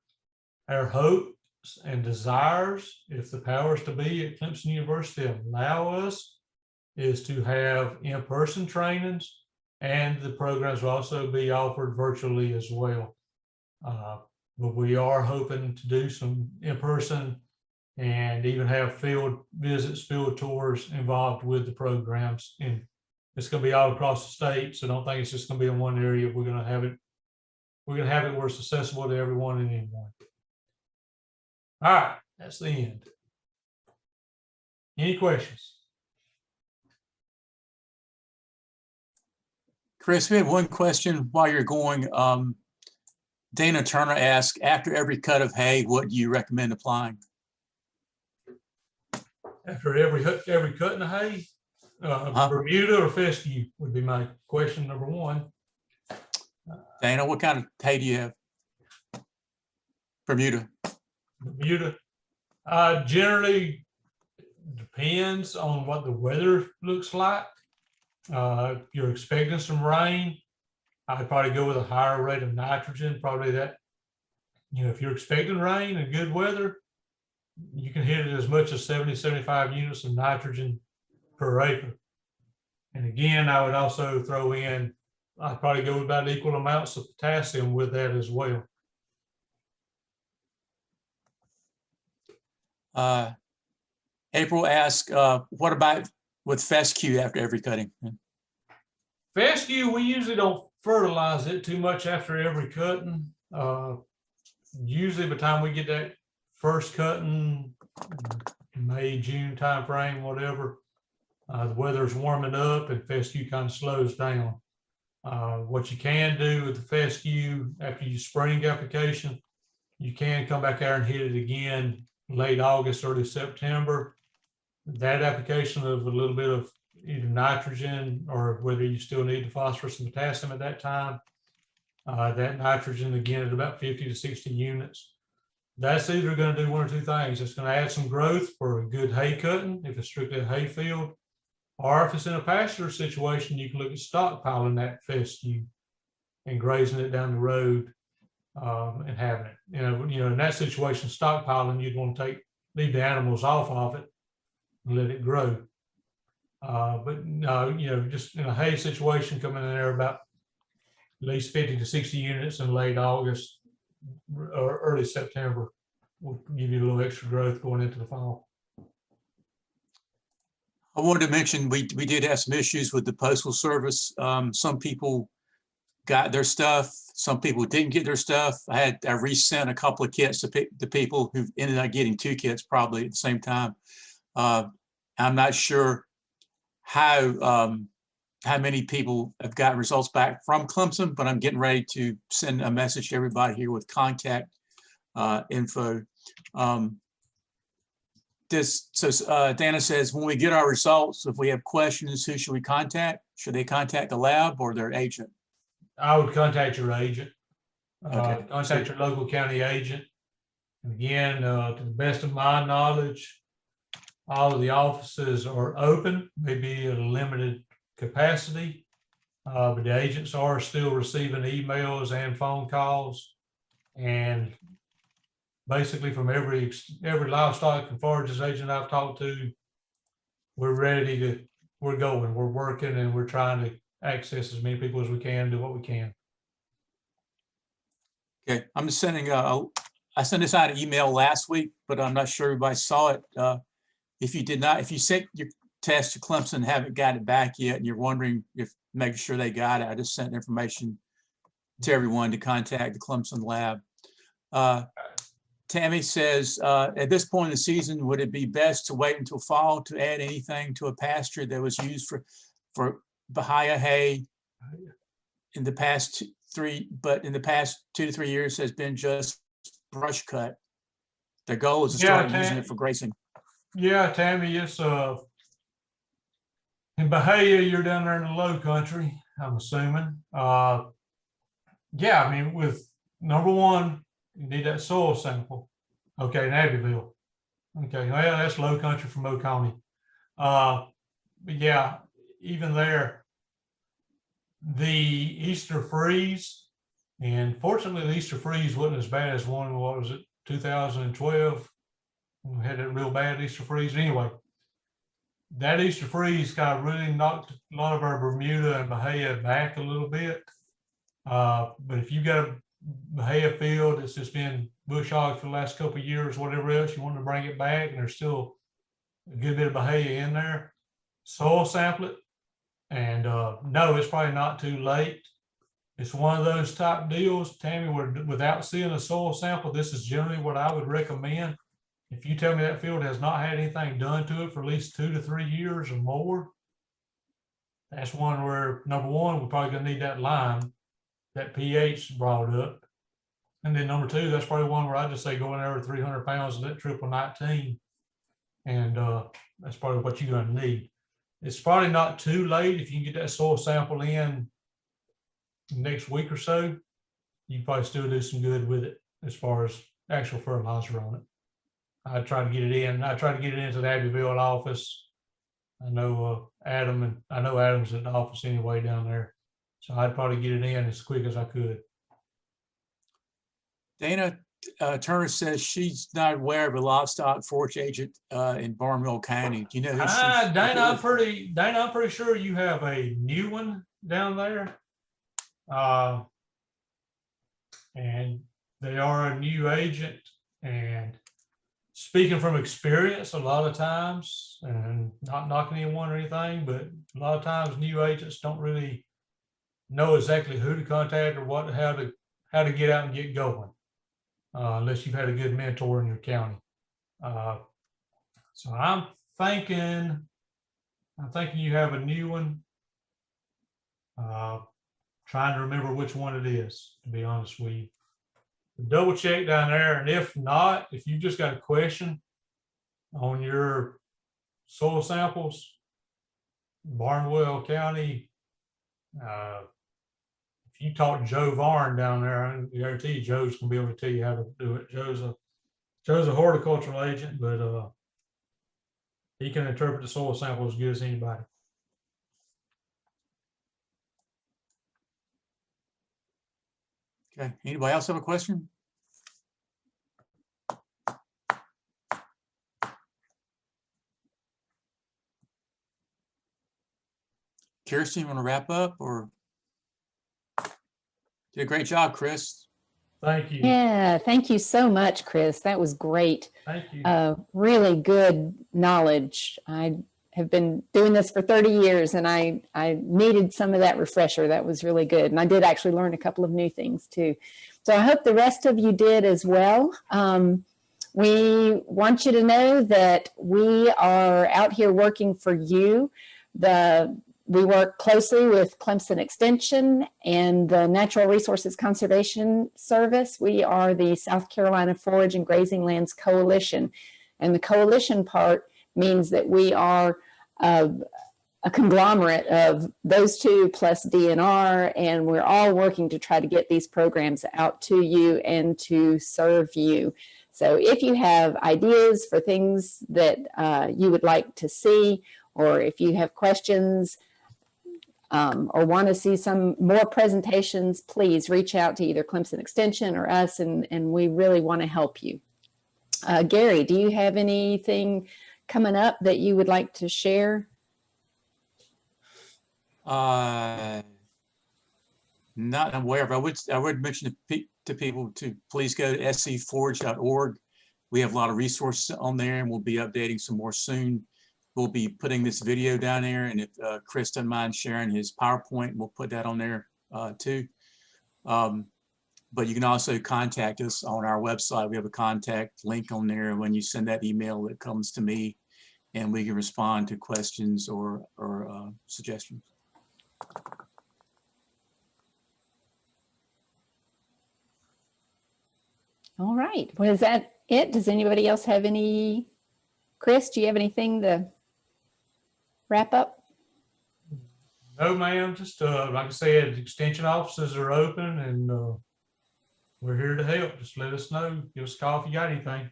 Our hopes and desires, if the powers to be at Clemson University allow us, is to have in-person trainings, and the programs will also be offered virtually as well. But we are hoping to do some in-person and even have field visits, field tours involved with the programs. And it's going to be all across the state, so don't think it's just going to be in one area. We're going to have it where it's accessible to everyone and anyone. All right, that's the end. Any questions? Chris, we have one question while you're going. Dana Turner asked, after every cut of hay, what do you recommend applying? After every cut in the hay, Bermuda or fescue would be my question number one. Dana, what kind of hay do you have? Bermuda. Bermuda. Generally, depends on what the weather looks like. If you're expecting some rain, I'd probably go with a higher rate of nitrogen, probably that, if you're expecting rain and good weather, you can hit it as much as 70, 75 units of nitrogen per acre. And again, I would also throw in, I'd probably go about equal amounts of potassium with that as well. April asked, what about with fescue after every cutting? Fescue, we usually don't fertilize it too much after every cutting. Usually by the time we get that first cutting, May, June timeframe, whatever, the weather's warming up and fescue kind of slows down. What you can do with the fescue after your spring application, you can come back there and hit it again late August, early September. That application of a little bit of either nitrogen or whether you still need the phosphorus and potassium at that time, that nitrogen again at about 50 to 60 units. That's either going to do one or two things. It's going to add some growth for a good hay cutting if it's strictly a hay field, or if it's in a pasture situation, you can look at stockpiling that fescue and grazing it down the road and having it. In that situation, stockpiling, you'd want to leave the animals off of it and let it grow. But no, just in a hay situation, coming in there about at least 50 to 60 units in late August or early September will give you a little extra growth going into the fall. I wanted to mention we did have some issues with the Postal Service. Some people got their stuff. Some people didn't get their stuff. I resent a couple of kits to people who ended up getting 2 kits probably at the same time. I'm not sure how many people have gotten results back from Clemson, but I'm getting ready to send a message to everybody here with contact info. Dana says, when we get our results, if we have questions, who should we contact? Should they contact the lab or their agent? I would contact your agent. Okay. Contact your local county agent. And again, to the best of my knowledge, all of the offices are open, maybe at a limited capacity, but the agents are still receiving emails and phone calls. And basically from every livestock and forages agent I've talked to, we're going, we're working, and we're trying to access as many people as we can, do what we can. Okay, I'm just sending, I sent this out an email last week, but I'm not sure everybody saw it. If you sent your test to Clemson and haven't got it back yet, and you're wondering making sure they got it, I just sent information to everyone to contact the Clemson lab. Tammy says, at this point in the season, would it be best to wait until fall to add anything to a pasture that was used for Bahia hay in the past 2 to 3 years has been just brush cut? The goal is to start using it for grazing. Yeah, Tammy, it's in Bahia, you're down there in the low country, I'm assuming. Yeah, I mean, with number one, you need that soil sample. Okay, in Abbeville. Okay, well, that's low country from Oconee. But yeah, even there, the Easter freeze, and fortunately the Easter freeze wasn't as bad as one, what was it, 2012? We had that real bad Easter freeze. Anyway, that Easter freeze kind of really knocked a lot of our Bermuda and Bahia back a little bit. But if you got a Bahia field that's just been bush hogged for the last couple of years, whatever else, you want to bring it back, and there's still a good bit of Bahia in there, soil sample it. And no, it's probably not too late. It's one of those type deals, Tammy, where without seeing a soil sample, this is generally what I would recommend. If you tell me that field has not had anything done to it for at least 2 to 3 years or more, that's one where, number one, we're probably going to need that lime, that pH brought up. And then number two, that's probably one where I just say go in there with 300 pounds of that triple 19. And that's probably what you're going to need. It's probably not too late if you can get that soil sample in next week or so. You probably still do some good with it as far as actual fertilizer on it. I try to get it in. I try to get it into the Abbeville office. I know Adam's at the office anyway down there. So I'd probably get it in as quick as I could. Dana Turner says she's not aware of a livestock forage agent in Barnwell County. Do you know who she's? Dana, I'm pretty sure you have a new one down there. And they are a new agent, and speaking from experience, a lot of times, and not knocking anyone or anything, but a lot of times new agents don't really know exactly who to contact or how to get out and get going, unless you've had a good mentor in your county. So I'm thinking you have a new one. Trying to remember which one it is, to be honest with you. Double check down there, and if not, if you just got a question on your soil samples, Barnwell County, if you talk to Joe Varn down there, I guarantee you Joe's gonna be able to tell you how to do it. Joe's a horticultural agent, but he can interpret the soil sample as good as anybody. Okay, anybody else have a question? Kirsten, you want to wrap up, or? Did a great job, Chris. Thank you. Yeah, thank you so much, Chris. That was great. Thank you. Really good knowledge. I have been doing this for 30 years, and I needed some of that refresher. That was really good. And I did actually learn a couple of new things too. So I hope the rest of you did as well. We want you to know that we are out here working for you. We work closely with Clemson Extension and the Natural Resources Conservation Service. We are the South Carolina Forage and Grazing Lands Coalition. And the coalition part means that we are a conglomerate of those two plus DNR, and we're all working to try to get these programs out to you and to serve you. So if you have ideas for things that you would like to see, or if you have questions or want to see some more presentations, please reach out to either Clemson Extension or us, and we really want to help you. Gary, do you have anything coming up that you would like to share? Not aware of. I would mention to people to please go to scforage.org. We have a lot of resources on there, and we'll be updating some more soon. We'll be putting this video down there, and if Chris doesn't mind sharing his PowerPoint, we'll put that on there too. But you can also contact us on our website. We have a contact link on there. And when you send that email, it comes to me, and we can respond to questions or suggestions. All right. Well, is that it? Does anybody else have any? Chris, do you have anything to wrap up? No, ma'am. Just like I said, extension offices are open, and we're here to help. Just let us know. Give us a call if you got anything.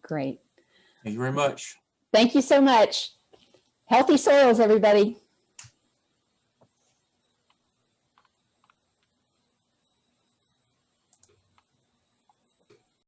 Great. Thank you very much. Thank you so much. Healthy soils, everybody.